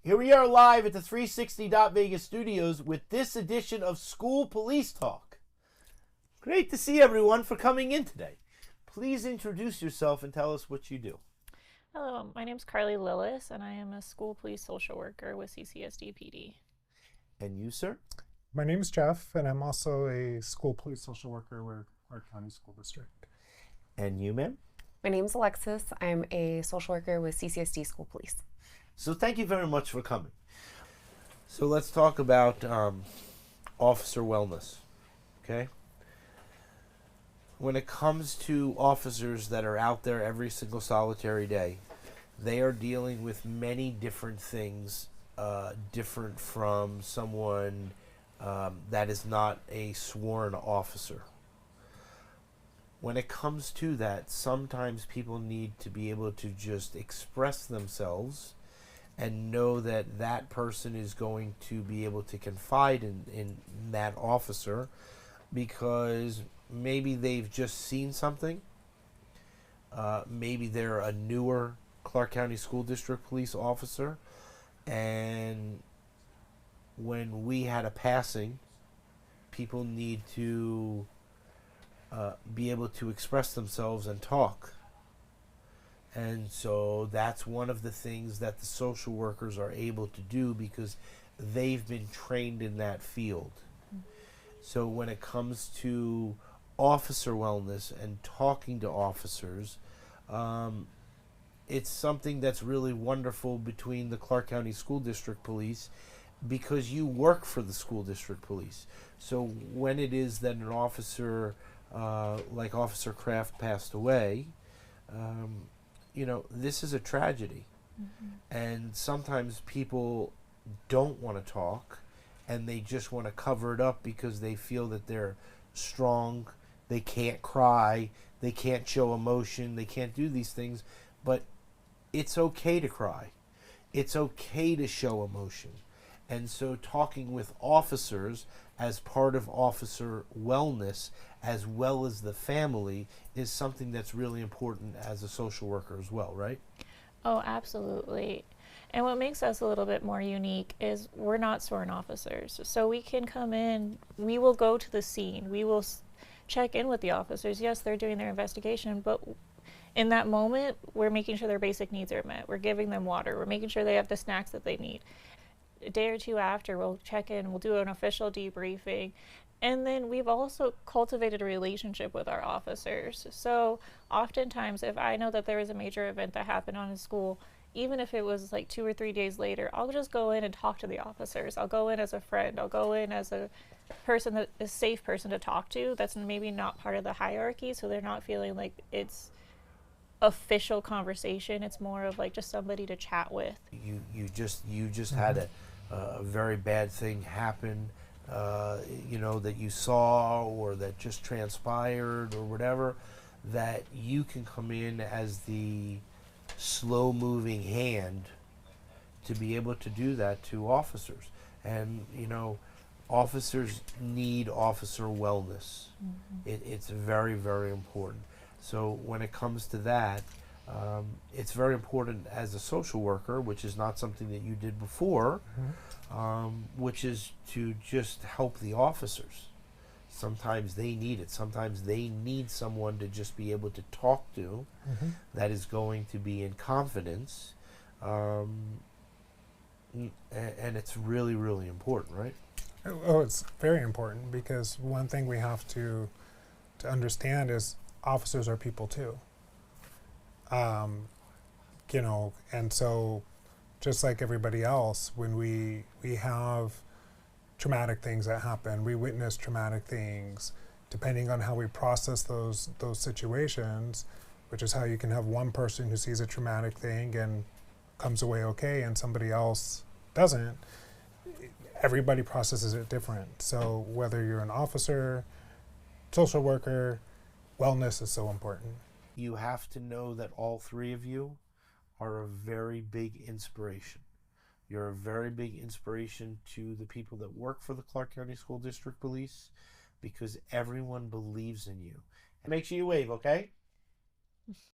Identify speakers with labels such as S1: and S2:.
S1: Here we are live at the 360 Vegas studios with this edition of School Police Talk. Great to see everyone for coming in today. Please introduce yourself and tell us what you do.
S2: Hello, my name is Carly Lillis, and I am a school police social worker with CCSD PD.
S1: And you, sir?
S3: My name is Jeff, and I'm also a school police social worker with our county school district.
S1: And you, ma'am?
S4: My name is Alexis. I'm a social worker with CCSD School Police.
S1: So thank you very much for coming. So let's talk about officer wellness, okay? When it comes to officers that are out there every single solitary day, they are dealing with many different things, different from someone that is not a sworn officer. When it comes to that, sometimes people need to be able to just express themselves and know that that person is going to be able to confide in that officer because maybe they've just seen something. Maybe they're a newer Clark County School District police officer, and when we had a passing, people need to be able to express themselves and talk. And so that's one of the things that the social workers are able to do because they've been trained in that field. So when it comes to officer wellness and talking to officers, it's something that's really wonderful between the Clark County School District Police because you work for the school district police. So when it is that an officer like Officer Kraft passed away, you know, this is a tragedy. And sometimes people don't want to talk and they just want to cover it up because they feel that they're strong, they can't cry, they can't show emotion, they can't do these things. But it's okay to cry. It's okay to show emotion. And so talking with officers as part of officer wellness as well as the family is something that's really important as a social worker as well, right?
S2: Oh, absolutely. And what makes us a little bit more unique is we're not sworn officers. So we can come in, we will go to the scene, we will check in with the officers. Yes, they're doing their investigation, but in that moment, we're making sure their basic needs are met. We're giving them water. We're making sure they have the snacks that they need. A day or two after, we'll check in, we'll do an official debriefing. And then we've also cultivated a relationship with our officers. So oftentimes, if I know that there is a major event that happened on a school, even if it was like 2 or 3 days later, I'll just go in and talk to the officers. I'll go in as a friend. I'll go in as a person that is a safe person to talk to that's maybe not part of the hierarchy, so they're not feeling like it's official conversation. It's more of like just somebody to chat with.
S1: You just had a very bad thing happen, you know, that you saw or that just transpired or whatever, that you can come in as the slow moving hand to be able to do that to officers. And you know, officers need officer wellness. It's very, very important. So when it comes to that, it's very important as a social worker, which is not something that you did before, which is to just help the officers. Sometimes they need it. Sometimes they need someone to just be able to talk to that is going to be in confidence. And it's really, really important, right?
S3: Oh, it's very important because one thing we have to understand is officers are people too. You know, and so just like everybody else, when we have traumatic things that happen, we witness traumatic things, depending on how we process those situations, which is how you can have one person who sees a traumatic thing and comes away okay and somebody else doesn't. Everybody processes it different. So whether you're an officer, social worker, wellness is so important.
S1: You have to know that all three of you are a very big inspiration. You're a very big inspiration to the people that work for the Clark County School District Police because everyone believes in you. And make sure you wave, okay?